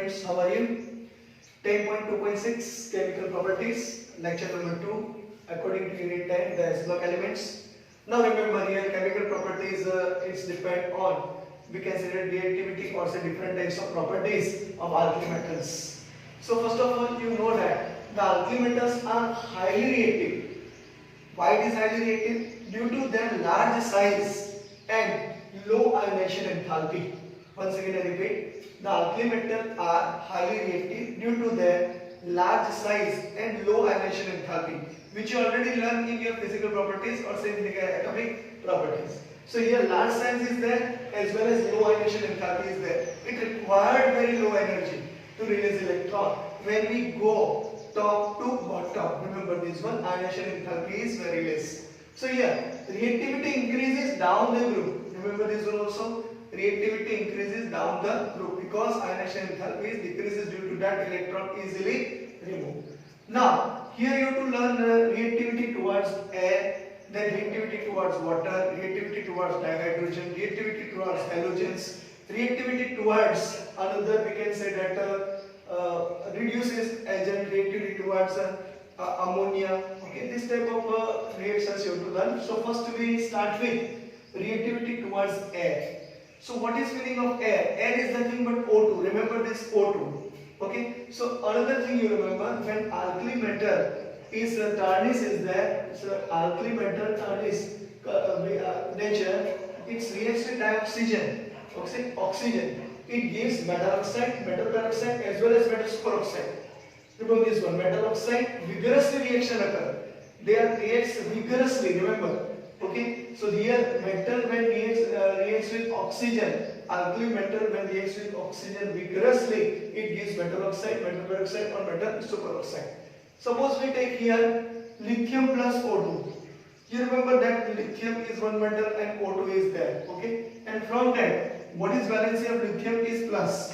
students, how are you? 10.2.6 Chemical Properties, lecture number 2, according to unit 10, the S block elements. Now remember here, chemical properties is depend on, we consider reactivity or say different types of properties of alkali metals. So first of all, you know that the alkali metals are highly reactive. Why it is highly reactive? Due to their large size and low ionization enthalpy. Once again I repeat, the alkali metals are highly reactive due to their large size and low ionization enthalpy, which you already learned in your physical properties or say in the atomic properties. So here large size is there as well as low ionization enthalpy is there. It required very low energy to release electron when we go top to bottom. Remember this one, ionization enthalpy is very less. So here reactivity increases down the group. Remember this one also, reactivity increases down the group because ionization enthalpy decreases due to that electron easily removed. Now here you have to learn reactivity towards air, then reactivity towards water, reactivity towards dihydrogen, reactivity towards halogens, reactivity towards another, we can say that reduces agent, reactivity towards ammonia. Okay, this type of reactions you have to learn. So first we start with reactivity towards air. So what is meaning of air? Air is nothing but O2. Remember this O2. Okay. So another thing you remember, when alkali metal is tarnish is there. So alkali metal tarnish nature, it's reacts with dioxygen. Okay, oxygen. It gives metal oxide, metal peroxide as well as metal superoxide. Remember this one, metal oxide vigorously reaction occur. They are reacts vigorously. Remember. Okay, so here metal when reacts with oxygen, alkali metal when reacts with oxygen vigorously, it gives metal oxide, metal peroxide or metal superoxide. Suppose we take here lithium plus O2. You remember that lithium is one metal and O2 is there. Okay, and from that, what is valency of lithium is plus,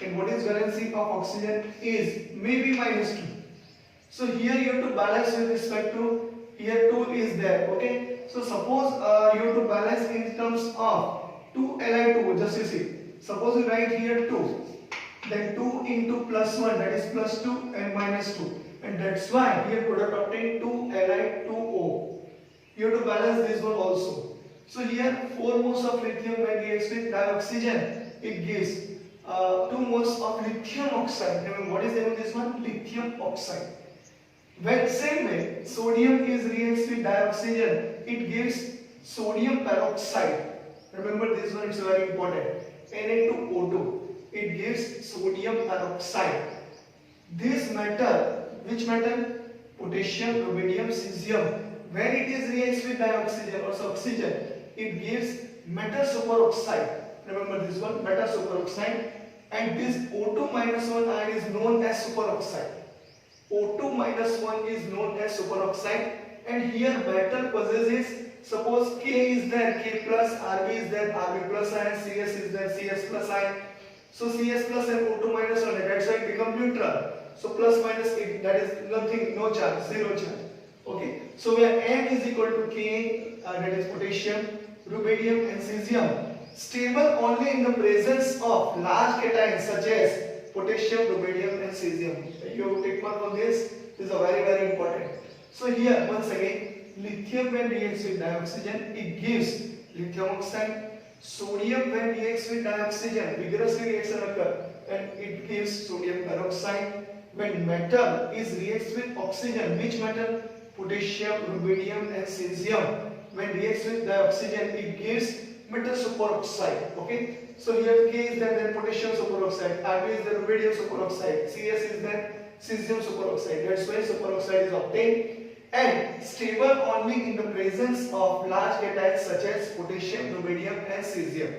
and what is valency of oxygen is maybe -2. So here you have to balance with respect to, here 2 is there. Okay, so suppose you have to balance in terms of 2 Li2. Just you see, suppose you write here 2, then 2 into plus 1, that is plus 2 and -2, and that's why here product obtained 2 Li2O. You have to balance this one also. So here 4 moles of lithium when reacts with dioxygen, it gives 2 moles of lithium oxide. Remember what is the name of this one? Lithium oxide. When same way sodium is reacts with dioxygen, it gives sodium peroxide. Remember this one, it's very important. Na2O2, it gives sodium peroxide. This metal, which metal? Potassium, rubidium, cesium. When it is reacts with dioxygen or oxygen, it gives metal superoxide. Remember this one, metal superoxide. And this O2 minus 1 ion is known as superoxide. O2 minus 1 is known as superoxide, and here metal possesses, suppose K is there, K plus, Rb is there, Rb plus ion, Cs is there, Cs plus ion. So Cs plus and O2 minus 1, that's why it becomes neutral. So plus minus, that is nothing, no charge, zero charge. Okay, so where M is equal to K, that is potassium, rubidium and cesium, stable only in the presence of large cations such as potassium, rubidium and cesium. You take mark on this. This is a very important. So here once again, lithium when reacts with dioxygen, it gives lithium oxide. Sodium when reacts with dioxygen, vigorously reaction occur and it gives sodium peroxide. When metal is reacts with oxygen, which metal? Potassium, rubidium and cesium. When reacts with dioxygen, it gives metal superoxide. Okay, so here K is there, then potassium superoxide, Rb is there, rubidium superoxide, Cs is there, cesium superoxide. That's why superoxide is obtained, and stable only in the presence of large cations such as potassium, rubidium and cesium.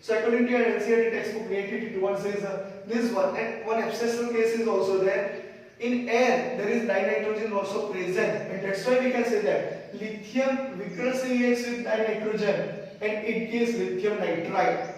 So according to your NCERT textbook, reactivity towards is this one, and one exceptional case is also there. In air, there is dinitrogen also present, and that's why we can say that lithium vigorously reacts with dinitrogen and it gives lithium nitride.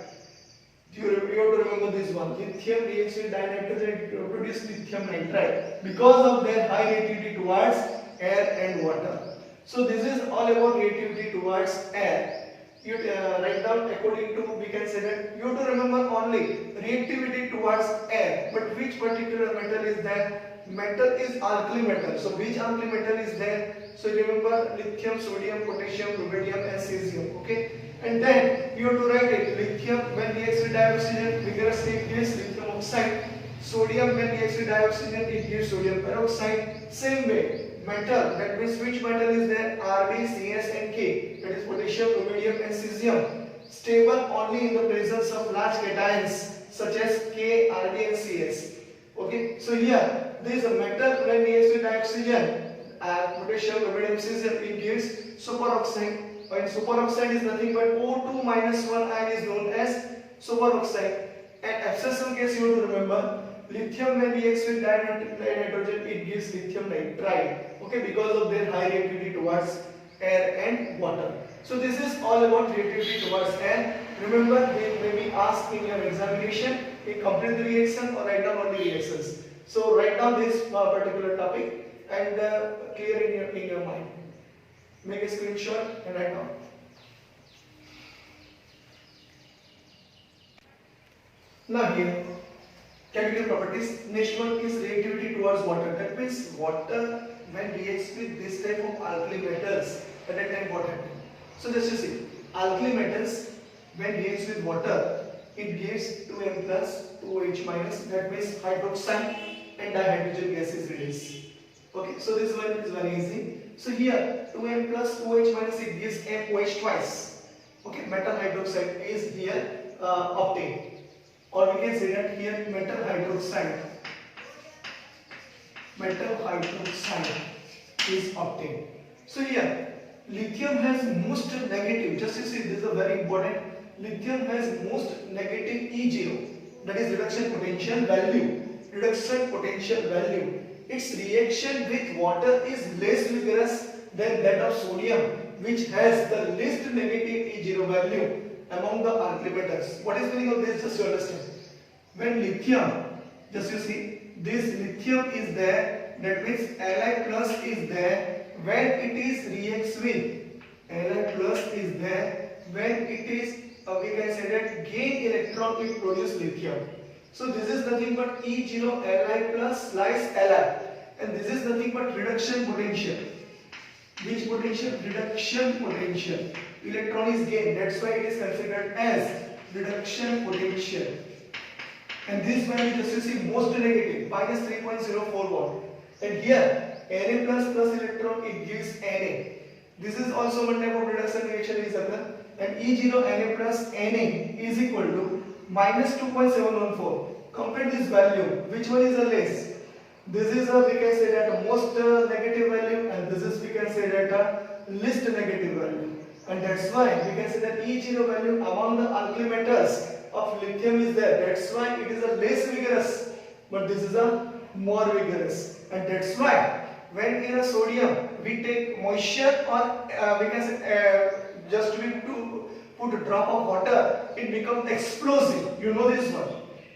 You have to remember this one. Lithium reacts with dinitrogen to produce lithium nitride because of their high reactivity towards air and water. So this is all about reactivity towards air. you write down according to, we can say that you have to remember only reactivity towards air, but which particular metal is there? Metal is alkali metal. So which alkali metal is there? So remember lithium, sodium, potassium, rubidium and cesium. Okay, and then you have to write it. Lithium when reacts with dioxygen vigorously it gives lithium oxide. Sodium when reacts with dioxygen it gives sodium peroxide. Same way, metal, that means which metal is there? Rb, Cs and K, that is potassium, rubidium and cesium, stable only in the presence of large cations such as K, Rb and Cs. Okay, so here there is a metal when reacts with oxygen, potassium, rubidium, cesium, it gives superoxide. And superoxide is nothing but O2 minus 1 ion is known as superoxide. And abscissal case you have to remember, lithium when reacts with dinitrogen it gives lithium nitride. Okay, because of their high reactivity towards air and water. So this is all about reactivity towards air. Remember, they may be asked in your examination, complete the reaction or write down only reactions. So write down this particular topic and clear in your mind. Make a screenshot and write down. Now here, chemical properties. Next one is reactivity towards water. That means water when reacts with this type of alkali metals, at that time what happens? So just you see, alkali metals when reacts with water, it gives 2m plus 2OH minus. That means hydroxide and dihydrogen gas is released. Okay, so this one is very easy. So here 2m plus 2OH minus it gives MOH twice. Okay, metal hydroxide is here obtained. Or we can say that here metal hydroxide is obtained. So here lithium has most negative, just you see this is a very important, lithium has most negative E0, that is reduction potential value. Its reaction with water is less vigorous than that of sodium, which has the least negative E0 value among the alkali metals. What is the meaning of this? Just to understand. When lithium, just you see, this lithium is there, that means Li plus is there when it is reacts with, Li plus is there when it is, we can say that gain electron it produce lithium. So this is nothing but E0 Li plus lies Li, and this is nothing but reduction potential. Which potential? Reduction potential. Electron is gained, that's why it is considered as reduction potential. And this value just you see most negative, minus 3.04 watt. And here Na plus plus electron it gives Na. This is also one type of reduction reaction is occur. And E0 Na plus Na is equal to minus 2.714. Compare this value. Which one is the less? This is we can say that most negative value, and this is we can say that least negative value. And that's why we can say that E0 value among the alkali metals of lithium is there. That's why it is a less vigorous, but this is a more vigorous. And that's why when in a sodium we take moisture or we can say just we to put a drop of water, it becomes explosive. You know this one.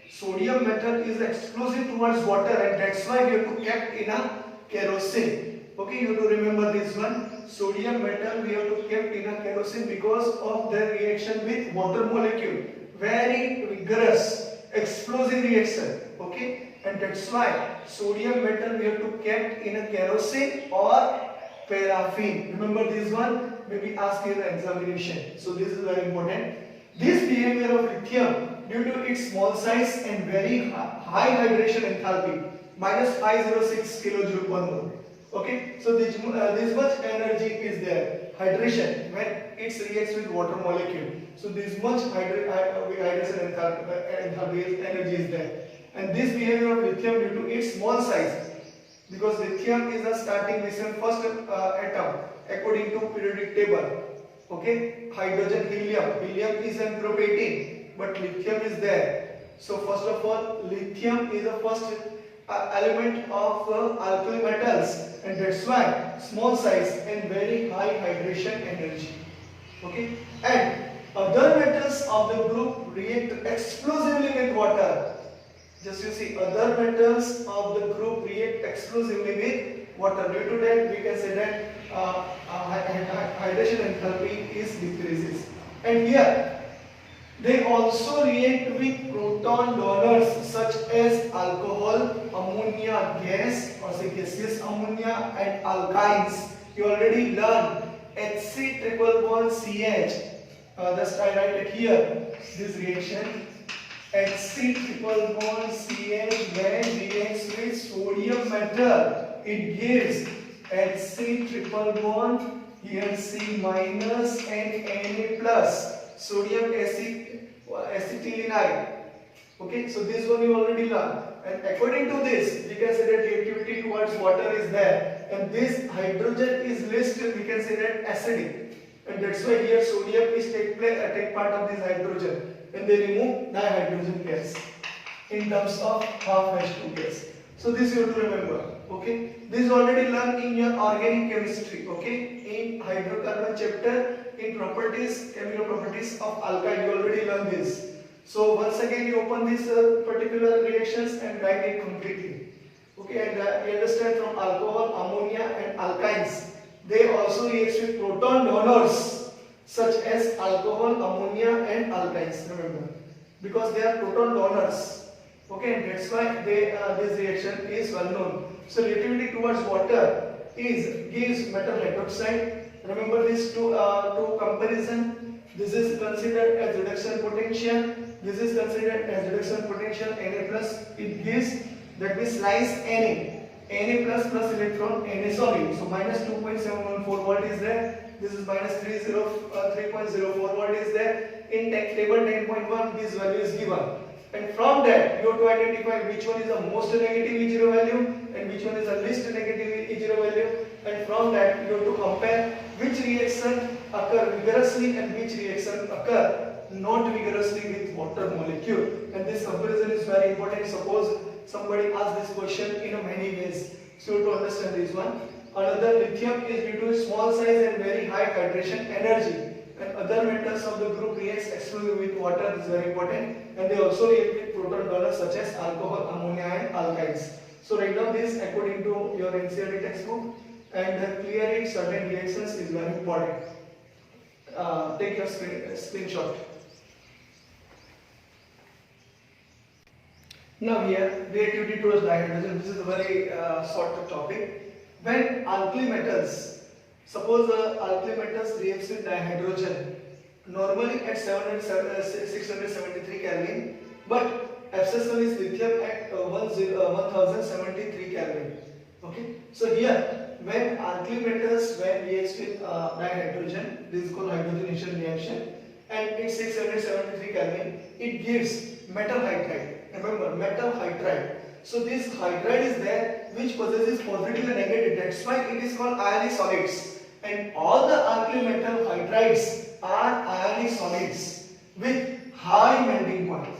Sodium metal is explosive towards water, and that's why we have to kept in a kerosene. Okay, you have to remember this one. Sodium metal we have to kept in a kerosene because of their reaction with water molecule. Very vigorous, explosive reaction. Okay, and that's why sodium metal we have to kept in a kerosene or paraffin. Remember this one, maybe ask in the examination. So this is very important. This behavior of lithium due to its small size and very high hydration enthalpy, minus 506 kilojoule per mole. Okay, so this much energy is there, hydration, when it reacts with water molecule. So this much hydration enthalpy energy is there. And this behavior of lithium due to its small size, because lithium is the starting mission first atom according to periodic table. Okay, hydrogen, helium is an group 18, but lithium is there. So first of all, lithium is the first element of alkali metals, and that's why small size and very high hydration energy. Okay, and other metals of the group react explosively with water. Just you see, other metals of the group react explosively with water. Due to that, we can say that hydration enthalpy is decreases. And here they also react with proton donors such as alcohol, ammonia gas or say gaseous ammonia, and alkynes. You already learned Hc triple bond CH. Just I write it here. This reaction Hc triple bond CH when reacts with sodium metal, it gives Hc triple bond here C minus and Na plus sodium acetylenide. Okay, so this one you already learned. And according to this, we can say that reactivity towards water is there, and this hydrogen is listed. We can say that acidic, and that's why here sodium is take part of this hydrogen, and they remove dihydrogen gas in terms of half H2 gas. So this you have to remember. Okay, this is already learned in your organic chemistry. Okay, in hydrocarbon chapter, in properties, chemical properties of alkyne, you already learned this. So once again you open these particular reactions and write it completely. Okay, and you understand from alcohol, ammonia and alkynes, they also react with proton donors such as alcohol, ammonia and alkynes. Remember, because they are proton donors. Okay, and that's why this reaction is well known. So reactivity towards water gives metal hydroxide. Remember these two comparison. This is considered as reduction potential. This is considered as reduction potential. Na plus it gives, that means slice Na plus plus electron Na solid. So minus 2.714 volt is there. This is minus 3.04 volt is there. In table 10.1 this value is given. And from that you have to identify which one is the most negative E0 value and which one is the least negative E0 value, and from that you have to compare which reaction occur vigorously and which reaction occur not vigorously with water molecule. And this comparison is very important. Suppose somebody asks this question in a many ways, so you have to understand this one. Another, lithium is due to small size and very high hydration energy, and other metals of the group reacts exclusively with water. This is very important. And they also react with proton donors such as alcohol, ammonia and alkynes. So write down this according to your NCERT textbook, and clearing certain reactions is very important. Take your screenshot. Now here, reactivity towards dihydrogen. This is a very short topic. When alkali metals, suppose alkali metals reacts with dihydrogen, normally at 673 Kelvin, but exception is lithium at 1073 Kelvin. Okay, so here when alkali metals reacts with dihydrogen, this is called hydrogenation reaction, and at 673 Kelvin, it gives metal hydride. Remember, metal hydride. So this hydride is there which possesses positive and negative. That's why it is called ionic solids. And all the alkali metal hydrides are ionic solids with high melting point.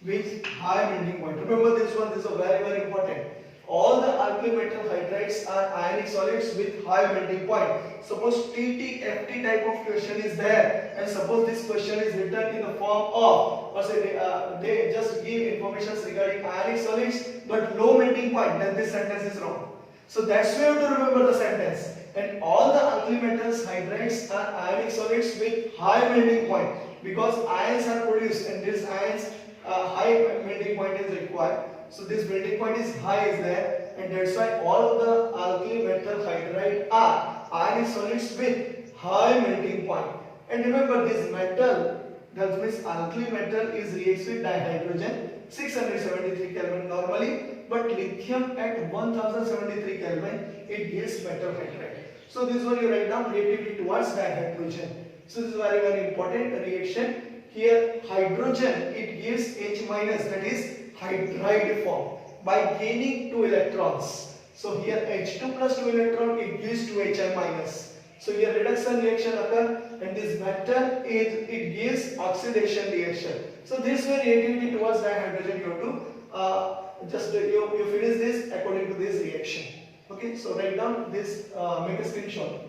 With high melting point. Remember this one. This is very, very important. All the alkali metal hydrides are ionic solids with high melting point. Suppose TTFT type of question is there, and suppose this question is written in the form of, or say they just give information regarding ionic solids but low melting point, then this sentence is wrong. So that's why you have to remember the sentence. And all the alkali metals hydrides are ionic solids with high melting point, because ions are produced, and these ions high melting point is required. So this melting point is high is there, and that's why all the alkali metal hydride are ionic solids with high melting point. And remember this metal, that means alkali metal is reacts with dihydrogen 673 Kelvin normally, but lithium at 1073 Kelvin it gives metal hydride. So this one you write down, reactivity towards dihydrogen. So this is very, very important reaction. Here hydrogen it gives H minus, that is hydride form, by gaining 2 electrons. So here H2 plus 2 electron it gives 2Hi minus. So here reduction reaction occur, and this metal it gives oxidation reaction. So this way reactivity towards dihydrogen you have to just you finish this according to this reaction. Okay, so write down this, make a screenshot.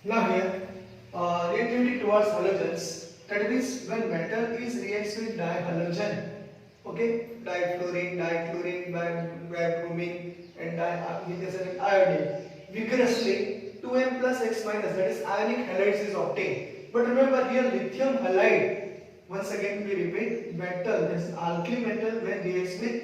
Now here reactivity towards halogens, that means when metal is reacts with dihalogen, okay, difluorine, dichlorine, bromine and iodine. vigorously, 2m plus X minus, that is ionic halides is obtained. But remember here lithium halide, once again we repeat, metal, that is alkali metal when reacts with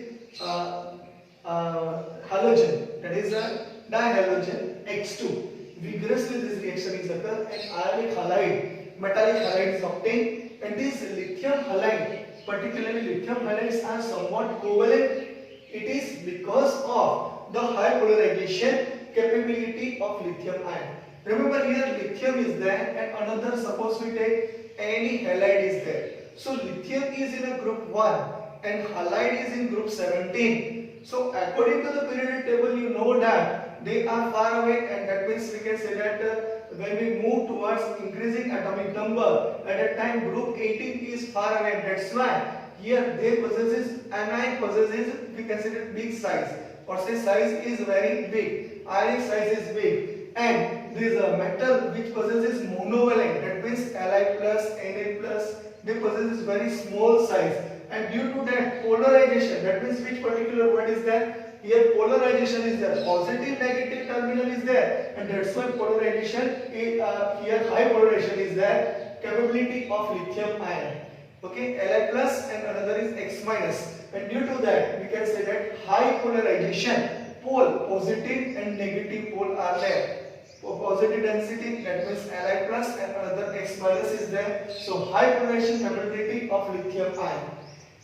halogen, that is a dihalogen X2. Vigorously this reaction is occur and ionic halide, metallic halide is obtained, and this lithium halide, particularly lithium halides are somewhat covalent. It is because of the high polarization capability of lithium ion. Remember here lithium is there and another, suppose we take any halide is there. So lithium is in a group 1 and halide is in group 17. So according to the periodic table you know that they are far away, and that means we can say that when we move towards increasing atomic number, at that time group 18 is far away. That's why here they possesses, anion possesses, we consider big size, or say size is very big, ionic size is big, and this metal which possesses monovalent, that means Li plus, Na plus, they possesses very small size, and due to that polarization, that means which particular word is that? Here polarization is there, positive negative terminal is there, and that's why polarization is, here high polarization is there, capability of lithium ion. Okay, Li plus and another is X minus, and due to that we can say that high polarization, pole positive and negative pole are there. For positive density, that means Li plus and another X minus is there. So high polarization capability of lithium ion.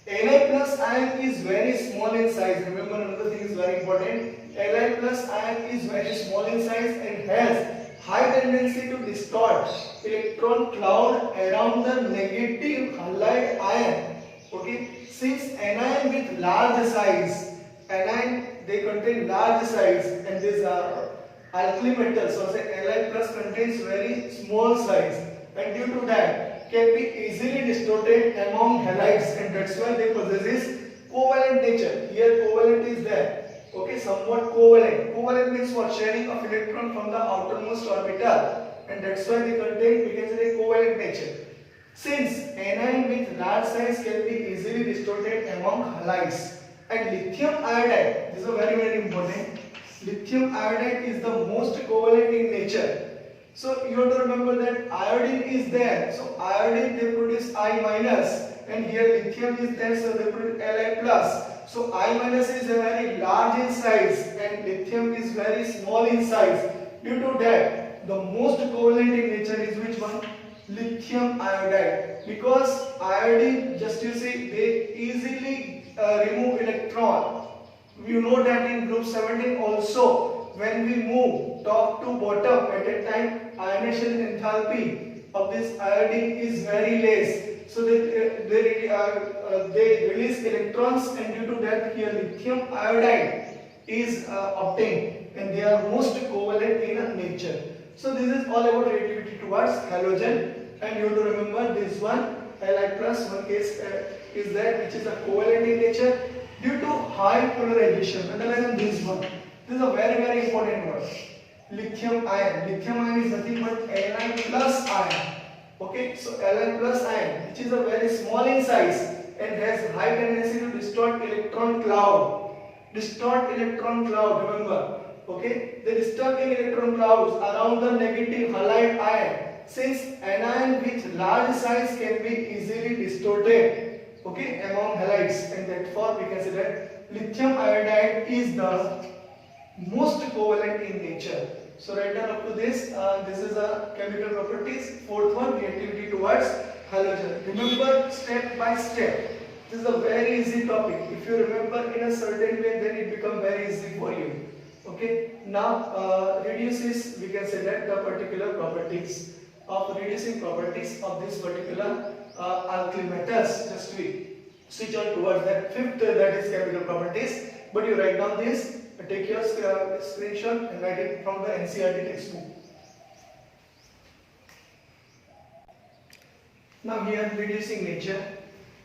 Na plus ion is very small in size. Remember another thing is very important. Li plus ion is very small in size and has high tendency to distort electron cloud around the negative halide ion. Okay, since anion with large size, anion they contain large size, and these are alkali metals, so say Li plus contains very small size, and due to that can be easily distorted among halides, and that's why they possesses covalent nature. Here covalent is there. Okay, somewhat covalent. Covalent means what? Sharing of electron from the outermost orbital, and that's why they contain, we can say, covalent nature. Since anion with large size can be easily distorted among halides, and lithium iodide, this is very important. Lithium iodide is the most covalent in nature. So you have to remember that iodine is there. So iodine they produce I minus, and here lithium is there, so they produce Li plus. So I minus is very large in size and lithium is very small in size. Due to that, the most covalent in nature is which one? Lithium iodide. Because iodine, just you see, they easily remove electron. You know that in group 17 also, when we move top to bottom, at that time ionization enthalpy of this iodine is very less, so they release electrons, and due to that here lithium iodide is obtained, and they are most covalent in nature. So this is all about reactivity towards halogen, and you have to remember this one, Li plus one case is that which is a covalent in nature due to high polarization. Underline this one. This is a very important word. Lithium ion. Lithium ion is nothing but Li plus ion. Okay, so Li plus ion, which is a very small in size and has high tendency to distort electron cloud. Distort electron cloud, remember. Okay, the distorting electron clouds around the negative halide ion. Since anion with large size can be easily distorted, okay, among halides, and therefore we can say that lithium iodide is the most covalent in nature. So write down up to this. This is a chemical properties. Fourth one, reactivity towards halogen. Remember step by step. This is a very easy topic. If you remember in a certain way, then it becomes very easy for you. Okay. Now reduces, we can say that the particular properties of reducing properties of this particular alkali metals. Just we switch on towards that fifth, that is chemical properties. But you write down this. Take your screenshot and write it from the NCERT textbook. Now here reducing nature.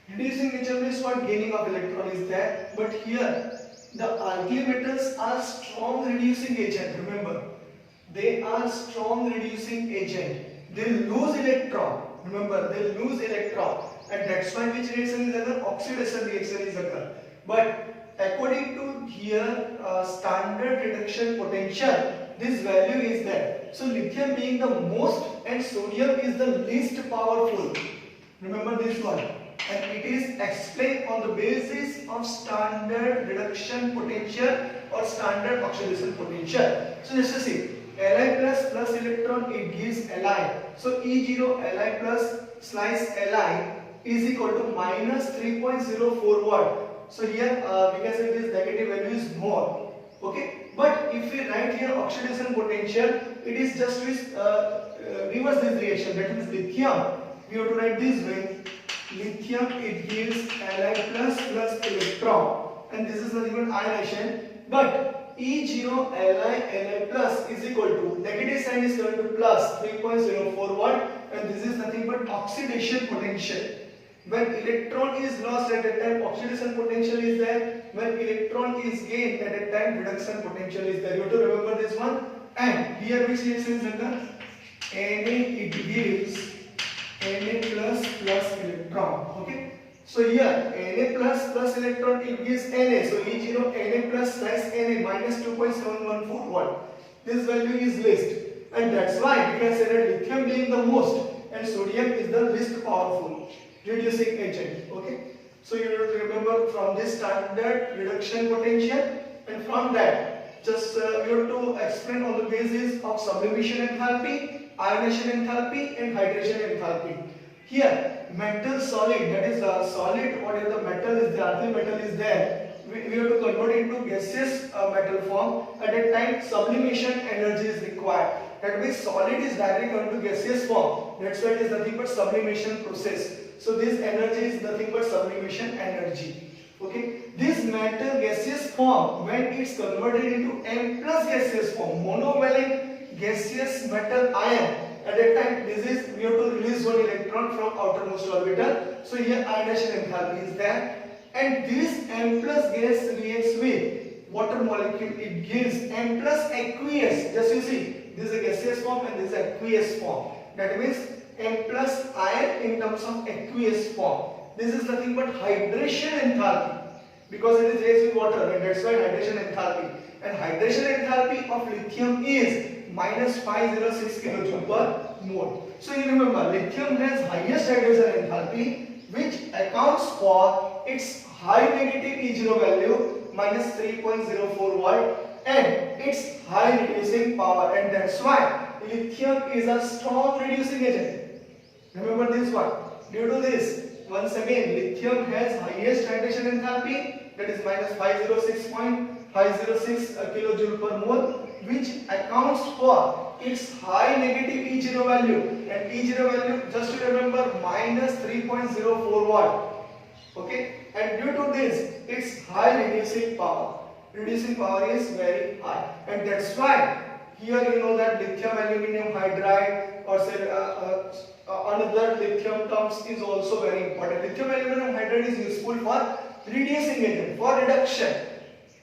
Reducing nature means what? Gaining of electron is there. But here the alkali metals are strong reducing agent. Remember, they are strong reducing agent. They lose electron. Remember, they lose electron, and that's why which reaction is occur? Oxidation reaction is occur. But according to here standard reduction potential, this value is there. So lithium being the most and sodium is the least powerful. Remember this one. And it is explained on the basis of standard reduction potential or standard oxidation potential. So just to see, Li plus electron, it gives Li. So E0 Li plus slice Li is equal to minus 3.04 watt. So here we can say this negative value is more. Okay, but if we write here oxidation potential, it is just with reverse this reaction. That is lithium. We have to write this way. Lithium, it gives Li plus electron, and this is nothing but ionization. But E0 Li plus is equal to, negative sign is going to plus 3.04 watt, and this is nothing but oxidation potential. When electron is lost at that time, oxidation potential is there. When electron is gained at that time, reduction potential is there. You have to remember this one. And here which reaction is under Na, it gives Na plus electron. Okay. So here Na plus electron, it gives Na. So E0 Na plus slice Na minus 2.714 watt. This value is least, and that's why we can say that lithium being the most and sodium is the least powerful reducing agent. Okay, so you have to remember from this standard reduction potential, and from that just you have to explain on the basis of sublimation enthalpy, ionization enthalpy, and hydration enthalpy. Here metal solid, that is solid, whatever the metal is there, earthy metal is there, we have to convert it into gaseous metal form. At that time sublimation energy is required. That means solid is directly going to gaseous form. That's why it is nothing but sublimation process. So this energy is nothing but sublimation energy. Okay, this metal gaseous form, when it's converted into M plus gaseous form, monovalent gaseous metal ion, at that time this is, we have to release one electron from outermost orbital. So here ionization enthalpy is there, and this M plus gas reacts with water molecule, it gives M plus aqueous. Just you see, this is a gaseous form and this is aqueous form. That means M plus ion in terms of aqueous form. This is nothing but hydration enthalpy, because it is reacts with water, and that's why hydration enthalpy. And hydration enthalpy of lithium is minus 506 kilojoule per mole. So you remember, lithium has highest hydration enthalpy, which accounts for its high negative E0 value minus 3.04 watt and its high reducing power, and that's why lithium is a strong reducing agent. Remember this one. Due to this, once again, lithium has highest hydration enthalpy, that is minus 506.506 kilojoule per mole, which accounts for its high negative E0 value, and E0 value, just to remember, minus 3.04 watt. Okay, and due to this, its high reducing power. Reducing power is very high, and that's why here you know that lithium aluminum hydride, or say another lithium terms is also very important. Lithium aluminum hydride is useful for reducing agent, for reduction.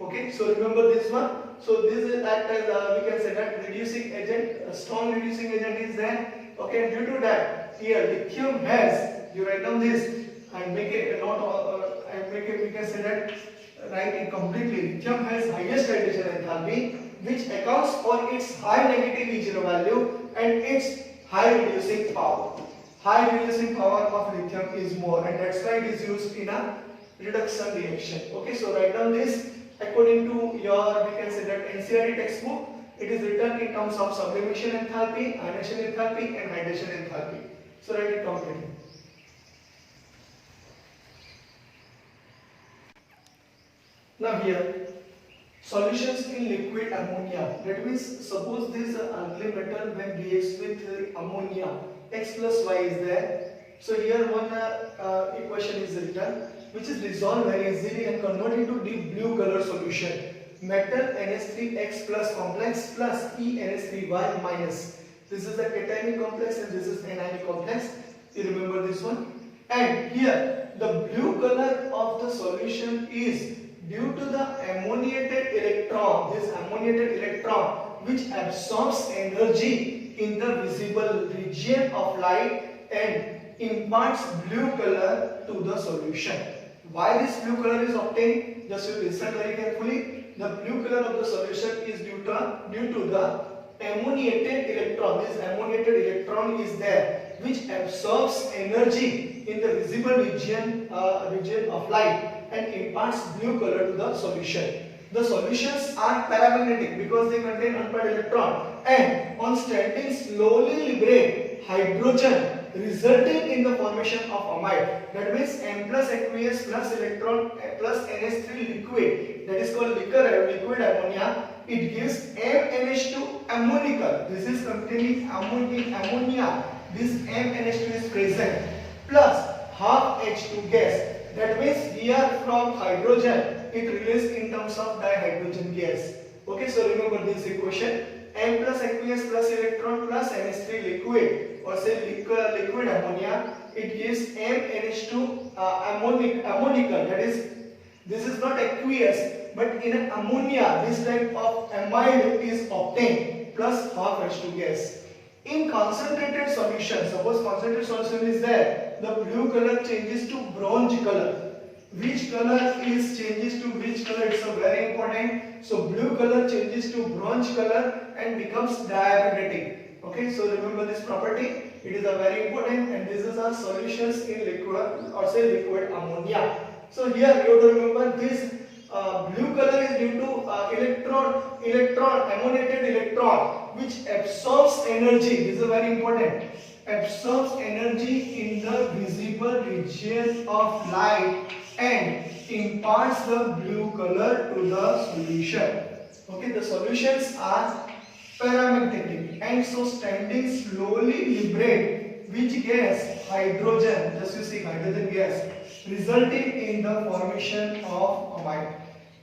Okay, so remember this one. So this is act as we can say that reducing agent, a strong reducing agent is there. Okay, and due to that, here lithium has, you write down this and make it not and make it, we can say that, write it completely. Lithium has highest hydration enthalpy, which accounts for its high negative E0 value and its high reducing power. High reducing power of lithium is more, and that's why it is used in a reduction reaction. Okay, so write down this according to your, we can say that, NCERT textbook. It is written in terms of sublimation enthalpy, ionization enthalpy, and hydration enthalpy. So write it completely. Now here, solutions in liquid ammonia. That means suppose this ugly metal when reacts with ammonia, X plus Y is there. So here one equation is written, which is resolved very easily and converted into deep blue color solution. Metal NH3X plus complex plus ENH3Y minus. This is the cationic complex and this is anionic complex. You remember this one? And here the blue color of the solution is due to the ammoniated electron. This ammoniated electron which absorbs energy in the visible region of light and imparts blue color to the solution. Why this blue color is obtained? Just you listen very carefully. The blue color of the solution is due to the ammoniated electron. This ammoniated electron is there, which absorbs energy in the visible region of light and imparts blue color to the solution. The solutions are paramagnetic because they contain unpaired electron, and on standing slowly liberate hydrogen, resulting in the formation of amide. That means M plus aqueous plus electron plus NH3 liquid, that is called liquid ammonia. It gives MNH2 ammonical. This is containing ammonia. This MNH2 is present, plus half H2 gas. That means here from hydrogen it released in terms of dihydrogen gas. Okay, so remember this equation: M plus aqueous plus electron plus NH3 liquid, or say liquid ammonia. It gives MNH2 ammonical. That is, this is not aqueous, but in an ammonia this type of amide is obtained, plus half H2 gas. In concentrated solution, suppose concentrated solution is there, the blue color changes to bronze color. Which color is changes to which color? It's a very important. So blue color changes to bronze color and becomes diamagnetic. Okay, so remember this property. It is a very important, and this is our solutions in liquid, or say liquid ammonia. So here you have to remember this blue color is due to ammoniated electron, which absorbs energy. This is very important. Absorbs energy in the visible region of light and imparts the blue color to the solution. Okay, the solutions are paramagnetic, and so standing slowly liberate which gas? Hydrogen. Just you see hydrogen gas, resulting in the formation of amide.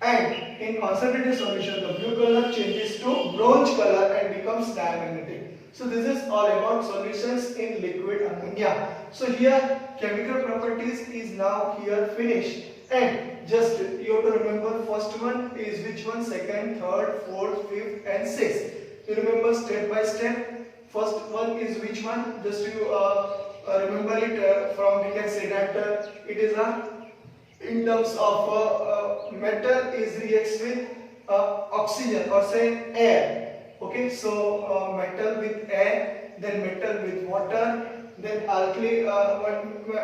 And in concentrated solution, the blue color changes to bronze color and becomes diamagnetic. So this is all about solutions in liquid ammonia. So here chemical properties is now here finished, and just you have to remember first one is which one, second, third, fourth, fifth and sixth. You remember step by step. First one is which one? Just you remember it from, we can say that it is a, in terms of metal is reacts with oxygen, or say air. Okay, so metal with air, then metal with water, then alkali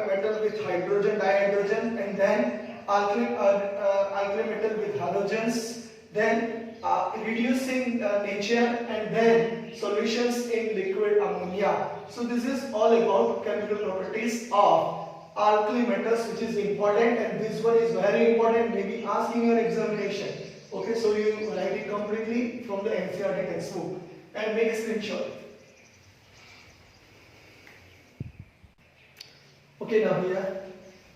metal with hydrogen, dihydrogen, and then alkali metal with halogens, then reducing nature, and then solutions in liquid ammonia. So this is all about chemical properties of alkali metals, which is important, and this one is very important, maybe asking your examination. Okay, so you write it completely from the NCERT textbook and make a screenshot. Okay, now here,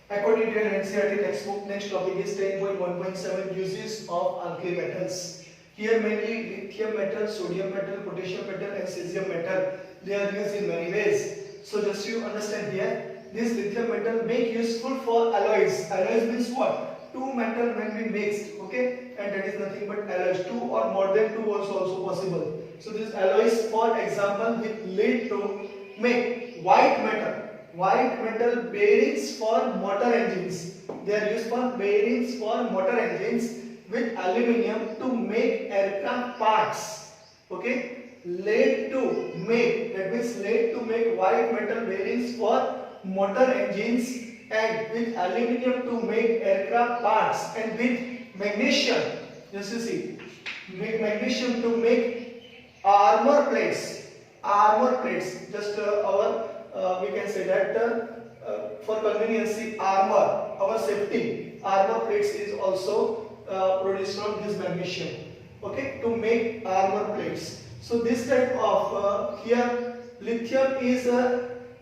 according to an NCERT textbook, next topic is 10.1.7 uses of alkali metals. Here mainly lithium metal, sodium metal, potassium metal and cesium metal. They are used in many ways. So just you understand here, this lithium metal make useful for alloys. Alloys means what? Two metal when we mixed, okay, and that is nothing but alloys. Two or more than two also possible. So these alloys, for example, with lead to make white metal bearings for motor engines. They are used for bearings for motor engines, with aluminium to make aircraft parts. Okay, lead to make, that means lead to make white metal bearings for motor engines, and with aluminium to make aircraft parts, and with magnesium, just you see, magnesium to make armor plates. Just we can say that for convenience, armor, our safety, armor plates is also produced from this magnesium. Okay, to make armor plates. So this type of here lithium is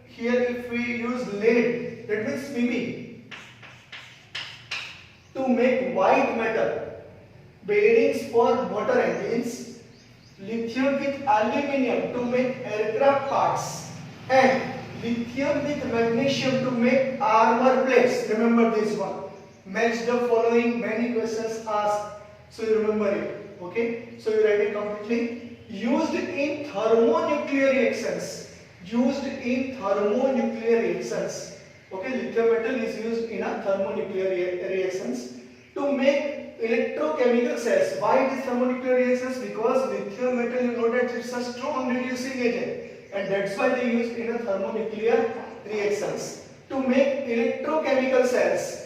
here if we use lead, that means Pb, to make white metal bearings for motor engines, lithium with aluminium to make aircraft parts, and lithium with magnesium to make armor plates. Remember this one. Match the following, many questions asked, so you remember it. Okay, so you write it completely. Used in thermonuclear reactions. Okay, lithium metal is used in a thermonuclear reactions to make electrochemical cells. Why it is thermonuclear reactions? Because lithium metal, you know that it's a strong reducing agent, and that's why they used in a thermonuclear reactions to make electrochemical cells.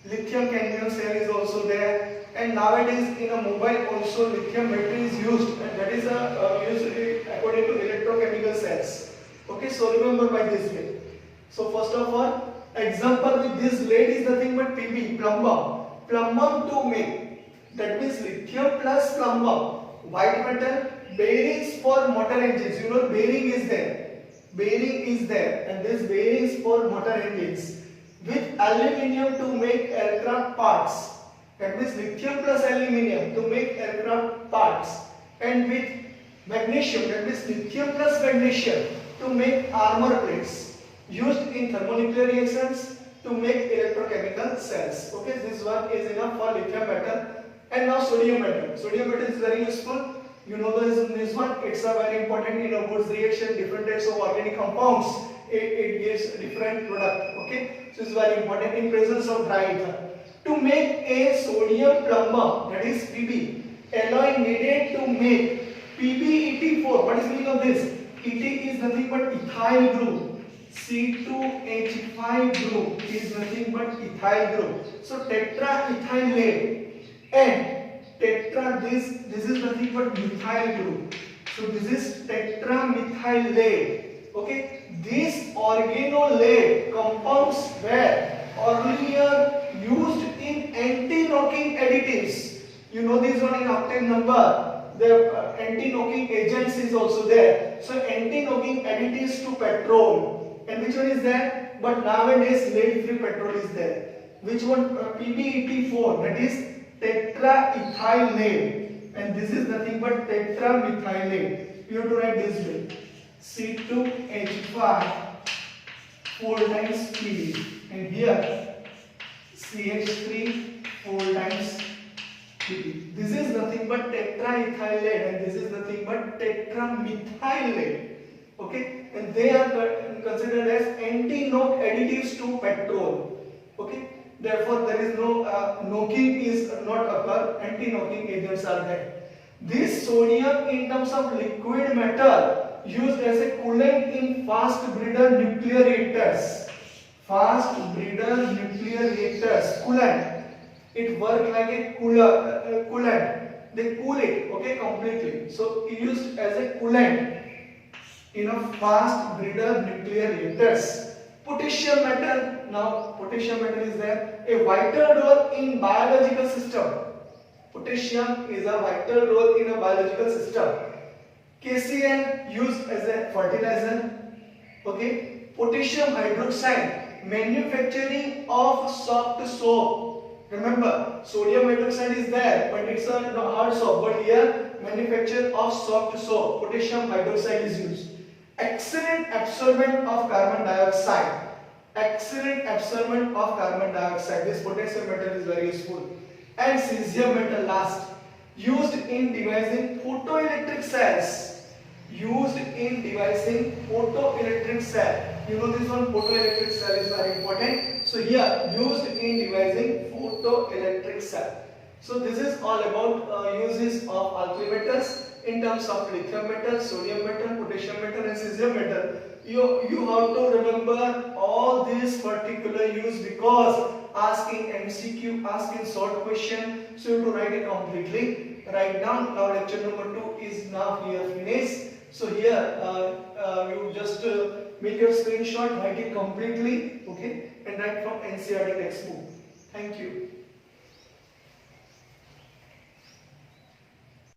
Lithium cadmium cell is also there, and nowadays in a mobile also lithium battery is used, and that is used according to electrochemical cells. Okay, so remember by this way. So first of all, example with this lead is nothing but Pb, plumbum. Plumbum to make, that means lithium plus plumbum. White metal, bearings for motor engines. You know bearing is there. Bearing is there, and this bearings for motor engines. With aluminium to make aircraft parts. That means lithium plus aluminium to make aircraft parts. And with magnesium, that means lithium plus magnesium to make armor plates. Used in thermonuclear reactions to make electrochemical cells. Okay, this one is enough for lithium metal. And now sodium metal. Sodium metal is very useful. You know this one. It's a very important in a Woods reaction. Different types of organic compounds. It gives different product. Okay, so it's very important in presence of dry ether. To make a sodium plumbum, that is Pb, alloy needed to make PbEt4. What is the meaning of this? Et is nothing but ethyl group. C2H5 group is nothing but ethyl group. So tetraethylate, and this is nothing but methyl group. So this is tetramethylate. Okay, these organolate compounds were earlier used in anti-knocking additives. You know this one in octane number. The anti-knocking agents is also there. So anti-knocking additives to petrol. And which one is there? But nowadays lead-free petrol is there. Which one? PbEt4. That is tetraethylate. And this is nothing but tetramethylate. You have to write this way. C2H5 4 times Pb, and here CH3 4 times Pb. This is nothing but tetraethylate, and this is nothing but tetramethylate. Okay, and they are considered as anti-knock additives to petrol. Okay, therefore there is no knocking is not occur. Anti-knocking agents are there. This sodium in terms of liquid metal used as a coolant in fast breeder nuclear reactors. Fast breeder nuclear reactors. Coolant. It works like a coolant. They cool it, okay, completely. So used as a coolant in a fast breeder nuclear reactors. Potassium metal. Now potassium metal is there. A vital role in biological system. Potassium is a vital role in a biological system. KCl used as a fertilizer. Okay. Potassium hydroxide, manufacturing of soft soap. Remember, sodium hydroxide is there, but it's a hard soap. But here, manufacture of soft soap. Potassium hydroxide is used. Excellent absorbent of carbon dioxide. Excellent absorbent of carbon dioxide. This potassium metal is very useful. And cesium metal last. Used in devising photoelectric cells. Used in devising photoelectric cell. You know this one, photoelectric cell is very important. So here, used in devising photoelectric cell. So this is all about uses of alkali metals in terms of lithium metal, sodium metal, potassium metal and cesium metal. You have to remember all these particular use because asking MCQ, asking short question, so you have to write it completely. Write down. Now lecture number 2 is now here finished. So here you just make your screenshot, write it completely, okay, and write from NCERT textbook. Thank you.